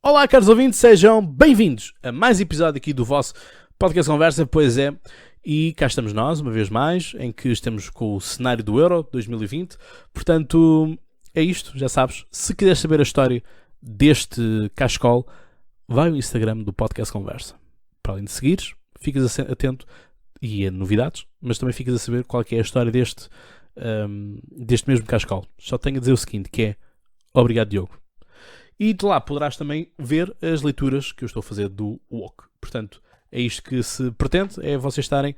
Olá, caros ouvintes, sejam bem-vindos a mais episódio aqui do vosso Podcast Conversa, pois é, e cá estamos nós, uma vez mais, em que estamos com o cenário do Euro 2020, portanto, é isto, já sabes, se quiseres saber a história deste cascol, vai ao Instagram do Podcast Conversa. Para além de seguires, ficas atento e a novidades, mas também ficas a saber qual é a história deste mesmo cascol. Só tenho a dizer o seguinte, que é, obrigado Diogo. E de lá poderás também ver as leituras que eu estou a fazer do Woke. Portanto, é isto que se pretende, é vocês estarem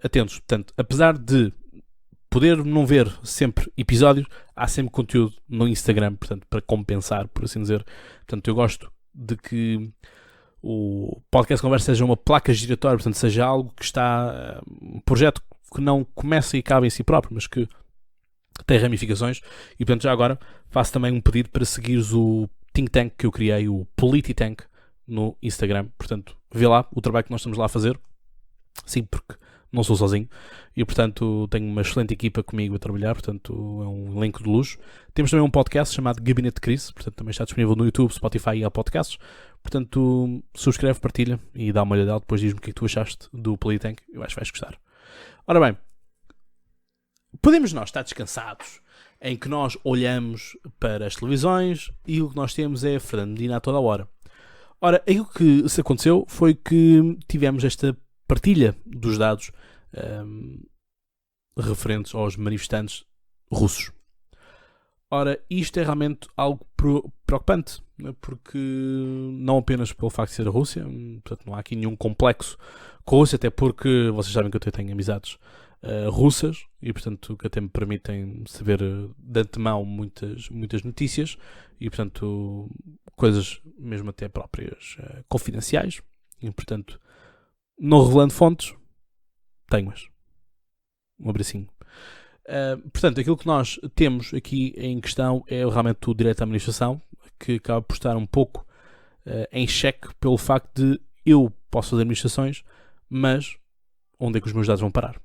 atentos. Portanto, apesar de poder não ver sempre episódios, há sempre conteúdo no Instagram, portanto, para compensar, por assim dizer. Portanto, eu gosto de que o Podcast Conversa seja uma placa giratória, portanto, seja algo que está... um projeto que não começa e acaba em si próprio, mas que tem ramificações. E, portanto, já agora faço também um pedido para seguires o think tank que eu criei, o Polititank, no Instagram. Portanto, vê lá o trabalho que nós estamos lá a fazer. Sim, porque não sou sozinho. E, portanto, tenho uma excelente equipa comigo a trabalhar. Portanto, é um elenco de luxo. Temos também um podcast chamado Gabinete de Crise. Portanto, também está disponível no YouTube, Spotify e Apple Podcasts. Portanto, subscreve, partilha e dá uma olhada. Depois diz-me o que é que tu achaste do Polititank. Eu acho que vais gostar. Ora bem, podemos nós estar descansados em que nós olhamos para as televisões e o que nós temos é Fernando Medina a toda a hora. Ora, aquilo que se aconteceu foi que tivemos esta partilha dos dados referentes aos manifestantes russos. Ora, isto é realmente algo preocupante, porque não apenas pelo facto de ser a Rússia, portanto não há aqui nenhum complexo com a Rússia, até porque vocês sabem que eu tenho amizades russas e, portanto, que até me permitem saber de antemão muitas notícias e, portanto, coisas mesmo até próprias confidenciais e, portanto, não revelando fontes, tenho-as. Um abracinho. Portanto, aquilo que nós temos aqui em questão é realmente o direito à administração, que acaba por estar um pouco em xeque pelo facto de eu posso fazer administrações, mas onde é que os meus dados vão parar?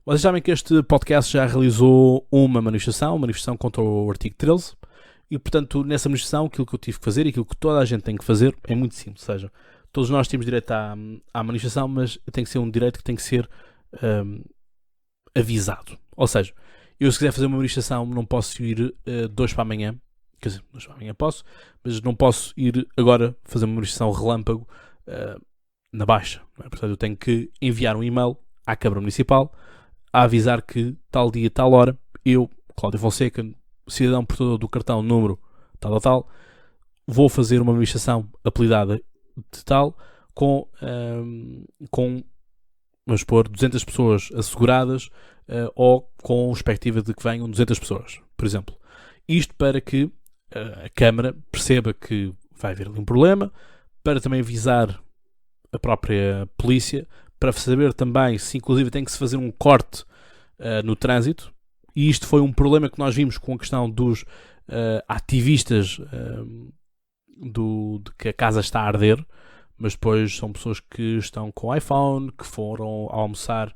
Vocês sabem que este podcast já realizou uma manifestação contra o artigo 13 e, portanto, nessa manifestação aquilo que eu tive que fazer e aquilo que toda a gente tem que fazer é muito simples, ou seja, todos nós temos direito à manifestação, mas tem que ser um direito que tem que ser avisado. Ou seja, eu se quiser fazer uma manifestação não posso ir 2 para amanhã, quer dizer, 2 para amanhã posso, mas não posso ir agora fazer uma manifestação relâmpago na Baixa. Não é? Portanto, eu tenho que enviar um e-mail à Câmara Municipal a avisar que tal dia, tal hora, eu, Cláudio Fonseca, cidadão portador do cartão número tal, vou fazer uma manifestação apelidada de tal, com vamos pôr 200 pessoas asseguradas ou com perspectiva de que venham 200 pessoas, por exemplo. Isto para que a Câmara perceba que vai haver ali um problema, para também avisar a própria polícia, para saber também se inclusive tem que se fazer um corte no trânsito. E isto foi um problema que nós vimos com a questão dos ativistas de que a casa está a arder, mas depois são pessoas que estão com iPhone, que foram almoçar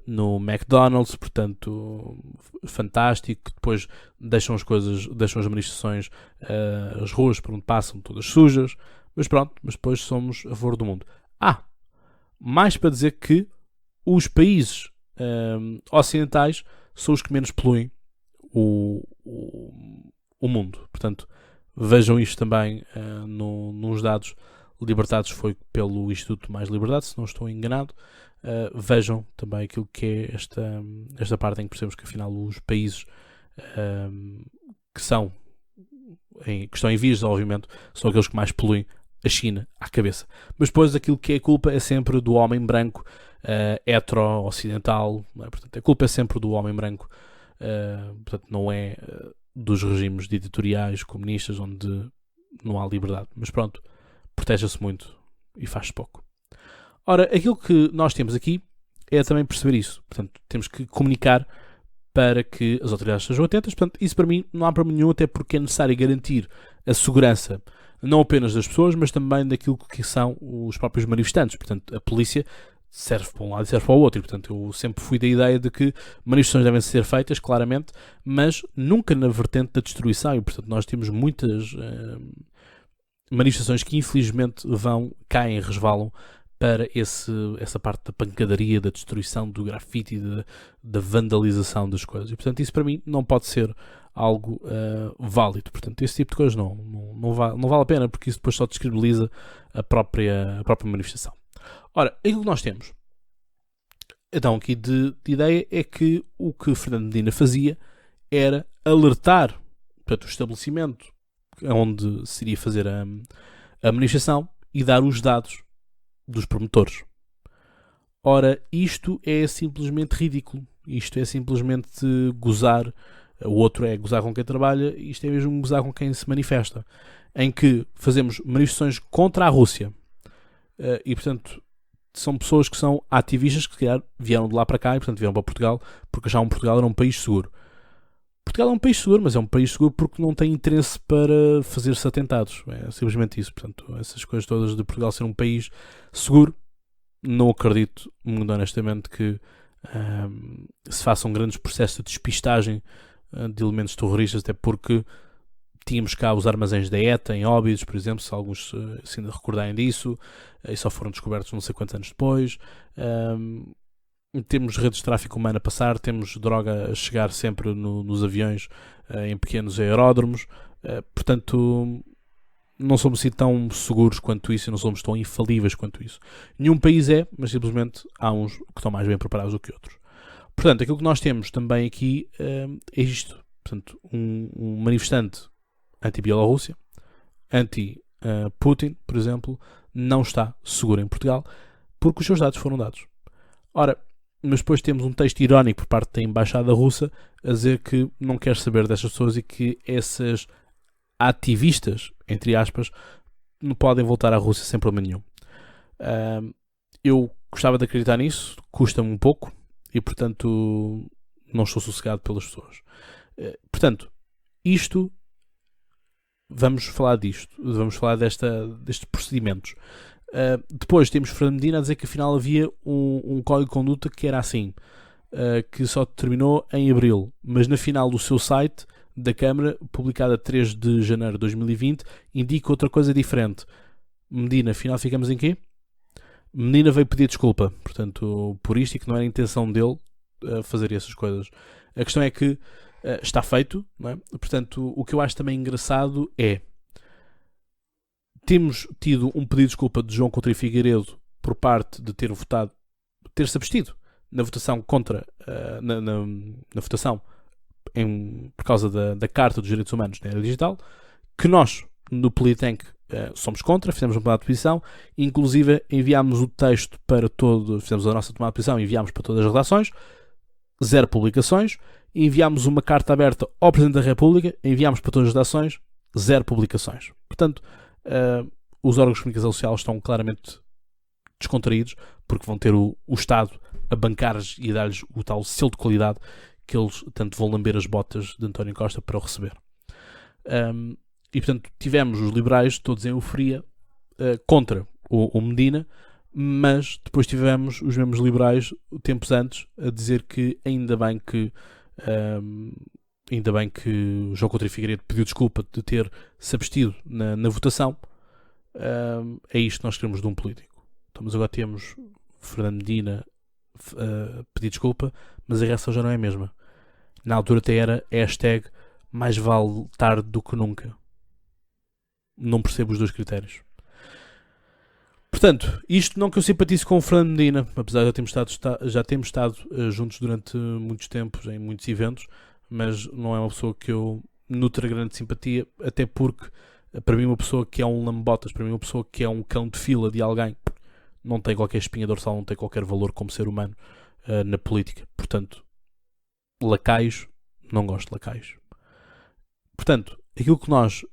no McDonald's, portanto, fantástico, que depois deixam as manifestações, as ruas por onde passam todas sujas, mas pronto, mas depois somos a favor do mundo. Mais para dizer que os países ocidentais são os que menos poluem o mundo. Portanto, vejam isto também nos dados libertados, foi pelo Instituto Mais Liberdade, se não estou enganado. Vejam também aquilo que é esta parte em que percebemos que afinal os países que estão em vias de desenvolvimento são aqueles que mais poluem, a China à cabeça. Mas depois aquilo que é a culpa é sempre do homem branco hetero-ocidental, não é? Portanto, a culpa é sempre do homem branco, portanto não é dos regimes ditatoriais comunistas onde não há liberdade. Mas pronto, protege-se muito e faz-se pouco. Ora, aquilo que nós temos aqui é também perceber isso. Portanto, temos que comunicar para que as autoridades estejam atentas. Portanto, isso para mim não há problema nenhum, até porque é necessário garantir a segurança não apenas das pessoas, mas também daquilo que são os próprios manifestantes. Portanto, a polícia serve para um lado e serve para o outro. E, portanto, eu sempre fui da ideia de que manifestações devem ser feitas, claramente, mas nunca na vertente da destruição. E, portanto, nós temos muitas manifestações que infelizmente caem, resvalam para essa parte da pancadaria, da destruição, do grafite, da vandalização das coisas. E, portanto, isso para mim não pode ser algo válido. Portanto, esse tipo de coisas não vale a pena, porque isso depois só descredibiliza a própria manifestação. Ora, aquilo que nós temos, então, aqui de ideia, é que o que Fernando Medina fazia era alertar, portanto, o estabelecimento onde se iria fazer a manifestação e dar os dados dos promotores. Ora, isto é simplesmente ridículo. Isto é simplesmente gozar. O outro é gozar com quem trabalha. Isto é mesmo gozar com quem se manifesta. Em que fazemos manifestações contra a Rússia. E, portanto, são pessoas que são ativistas que, se calhar, vieram de lá para cá e, portanto, vieram para Portugal porque achavam que Portugal era um país seguro. Portugal é um país seguro, mas é um país seguro porque não tem interesse para fazer-se atentados. É simplesmente isso. Portanto, essas coisas todas de Portugal ser um país seguro, não acredito, muito honestamente, que se façam grandes processos de despistagem de elementos terroristas, até porque tínhamos cá os armazéns da ETA em Óbidos, por exemplo, se alguns se ainda recordarem disso, e só foram descobertos não sei quantos anos depois. Temos redes de tráfico humano a passar, temos droga a chegar sempre nos aviões, em pequenos aeródromos, portanto não somos assim tão seguros quanto isso e não somos tão infalíveis quanto isso. Nenhum país é, mas simplesmente há uns que estão mais bem preparados do que outros. Portanto, aquilo que nós temos também aqui é isto. Portanto, um manifestante anti-Bielorrússia, anti-Putin, por exemplo, não está seguro em Portugal porque os seus dados foram dados. Ora, mas depois temos um texto irónico por parte da Embaixada Russa a dizer que não quer saber destas pessoas e que essas ativistas, entre aspas, não podem voltar à Rússia sem problema nenhum. Eu gostava de acreditar nisso, custa-me um pouco e, portanto, não estou sossegado pelas pessoas. Portanto, vamos falar disto, vamos falar destes procedimentos. Depois temos Fernando Medina a dizer que afinal havia um código de conduta que era assim, que só terminou em abril, mas na final do seu site da Câmara, publicada a 3 de janeiro de 2020, indica outra coisa diferente. Medina, afinal ficamos em quê? Medina veio pedir desculpa, portanto, por isto, e que não era a intenção dele fazer essas coisas. A questão é que está feito, não é? Portanto, o que eu acho também engraçado é temos tido um pedido de desculpa de João Coutinho Figueiredo por parte de ter-se abstido na votação contra, na votação por causa da Carta dos Direitos Humanos na era digital, que nós, no Politank, somos contra, fizemos uma tomada de posição, inclusive enviámos o texto fizemos a nossa tomada de posição, enviámos para todas as redações, 0 publicações, enviámos uma carta aberta ao Presidente da República, enviámos para todas as redações, 0 publicações. Portanto, os órgãos de comunicação social estão claramente descontraídos porque vão ter o Estado a bancar-lhes e a dar-lhes o tal selo de qualidade que eles tanto vão lamber as botas de António Costa para o receber. E portanto tivemos os liberais todos em euforia contra o Medina, mas depois tivemos os mesmos liberais tempos antes a dizer que ainda bem que o João Coutinho Figueiredo pediu desculpa de ter se abstido na votação. É isto que nós queremos de um político. Então, mas agora temos Fernando Medina pedir desculpa, mas a reação já não é a mesma. Na altura até era hashtag mais vale tarde do que nunca. Não percebo os dois critérios. Portanto, isto não que eu simpatize com o Fernando Medina, apesar de já termos estado juntos durante muitos tempos, em muitos eventos, mas não é uma pessoa que eu nutra grande simpatia, até porque para mim uma pessoa que é um lambotas, para mim uma pessoa que é um cão de fila de alguém, não tem qualquer espinha dorsal, não tem qualquer valor como ser humano na política. Portanto, lacaios, não gosto de lacaios. Portanto, aquilo que nós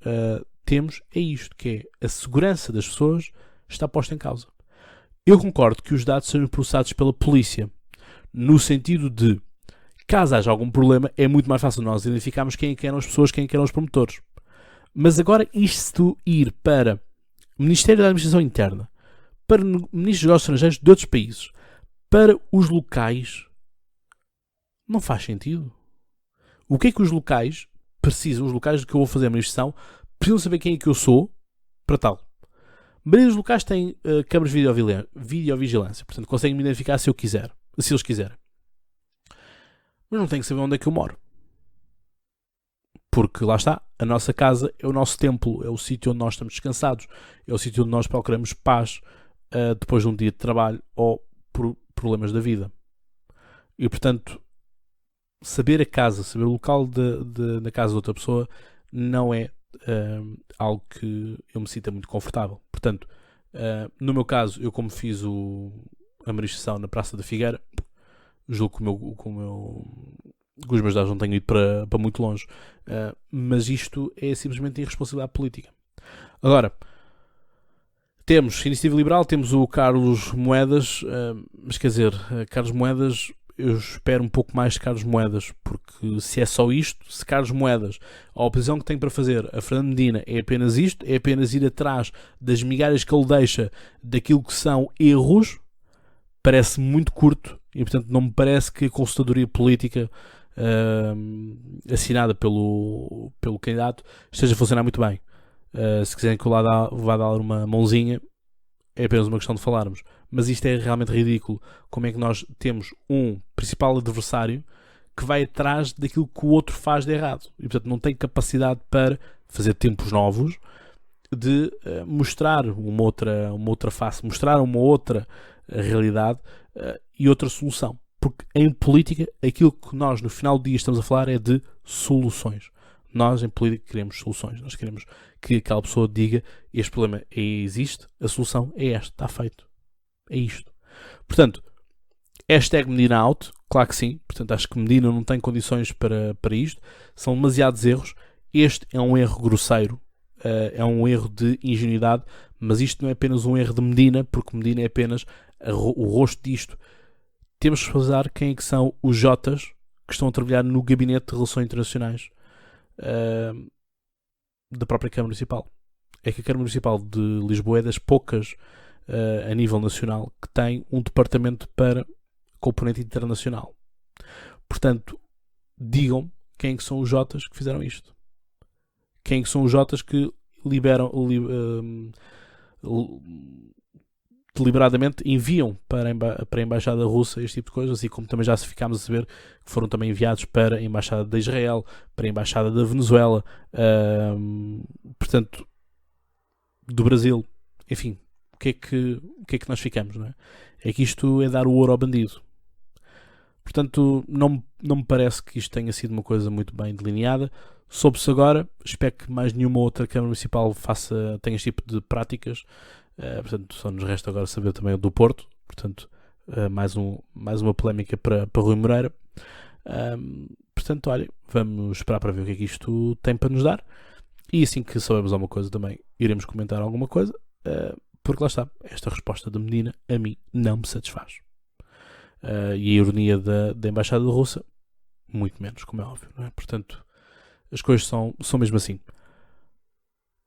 temos é isto, que é a segurança das pessoas está posta em causa. Eu concordo que os dados sejam processados pela polícia, no sentido de, caso haja algum problema, é muito mais fácil nós identificarmos quem é que eram as pessoas, quem é que eram os promotores. Mas agora isto ir para o Ministério da Administração Interna, para Ministros dos Negócios Estrangeiros de outros países, para os locais, não faz sentido. O que é que os locais precisam, os locais que eu vou fazer a manifestação, precisam saber quem é que eu sou para tal. A maioria dos locais tem câmaras de videovigilância, portanto conseguem me identificar se eles quiserem. Mas não tenho que saber onde é que eu moro. Porque lá está, a nossa casa é o nosso templo, é o sítio onde nós estamos descansados, é o sítio onde nós procuramos paz depois de um dia de trabalho ou por problemas da vida. E portanto, saber a casa, saber o local da casa de outra pessoa não é algo que eu me sinta muito confortável. Portanto, no meu caso, eu como fiz a manifestação na Praça da Figueira, julgo que os meus dados não tenham ido para muito longe, mas isto é simplesmente irresponsabilidade política. Agora, temos Iniciativa Liberal, temos o Carlos Moedas, mas quer dizer, Carlos Moedas, eu espero um pouco mais de Carlos Moedas, porque se é só isto, se Carlos Moedas, a oposição que tem para fazer a Fernando Medina é apenas isto, é apenas ir atrás das migalhas que ele deixa daquilo que são erros, parece muito curto e portanto não me parece que a consultadoria política assinada pelo candidato esteja a funcionar muito bem. Se quiserem que eu lá vá dar uma mãozinha, é apenas uma questão de falarmos. Mas isto é realmente ridículo. Como é que nós temos um principal adversário que vai atrás daquilo que o outro faz de errado e portanto não tem capacidade para fazer tempos novos, de mostrar uma outra face, mostrar uma outra realidade e outra solução. Porque em política, aquilo que nós no final do dia estamos a falar é de soluções. Nós em política queremos soluções. Nós queremos que aquela pessoa diga: este problema existe, a solução é esta, está feito. É isto. Portanto, hashtag Medina out, claro que sim. Portanto, acho que Medina não tem condições para isto. São demasiados erros. Este é um erro grosseiro. É um erro de ingenuidade. Mas isto não é apenas um erro de Medina, porque Medina é apenas o rosto disto. Temos que pensar quem é que são os Jotas que estão a trabalhar no Gabinete de Relações Internacionais da própria Câmara Municipal. É que a Câmara Municipal de Lisboa é das poucas a nível nacional que tem um departamento para componente internacional. Portanto, digam quem é que são os Jotas que fizeram isto. Quem é que são os Jotas que deliberadamente enviam para a Embaixada Russa este tipo de coisas, assim como também já ficámos a saber que foram também enviados para a Embaixada de Israel, para a Embaixada da Venezuela, portanto, do Brasil. Enfim, o que é que nós ficamos, não é? É que isto é dar o ouro ao bandido. Portanto, não me parece que isto tenha sido uma coisa muito bem delineada. Soube-se agora, espero que mais nenhuma outra Câmara Municipal tenha este tipo de práticas. Portanto, só nos resta agora saber também o do Porto. Portanto, mais uma polémica para Rui Moreira. Portanto, olha, vamos esperar para ver o que é que isto tem para nos dar. E assim que soubermos alguma coisa também iremos comentar alguma coisa. Porque lá está, esta resposta da Medina a mim não me satisfaz. E a ironia da Embaixada Russa, muito menos, como é óbvio, não é? Portanto, as coisas são mesmo assim.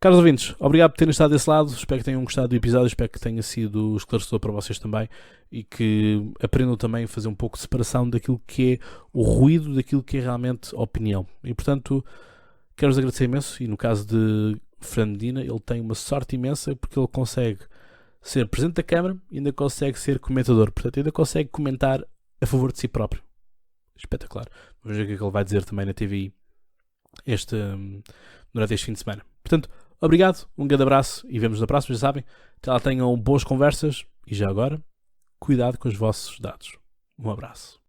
Caros ouvintes, obrigado por terem estado desse lado. Espero que tenham gostado do episódio. Espero que tenha sido esclarecedor para vocês também e que aprendam também a fazer um pouco de separação daquilo que é o ruído, daquilo que é realmente a opinião. E portanto, quero-vos agradecer imenso. E no caso de Fernando Medina, ele tem uma sorte imensa porque ele consegue ser presidente da Câmara e ainda consegue ser comentador. Portanto, ainda consegue comentar a favor de si próprio. Espetacular. Vamos ver o que é que ele vai dizer também na TVI durante este fim de semana. Portanto, obrigado, um grande abraço e vemos na próxima, já sabem. Até lá tenham boas conversas e já agora, cuidado com os vossos dados. Um abraço.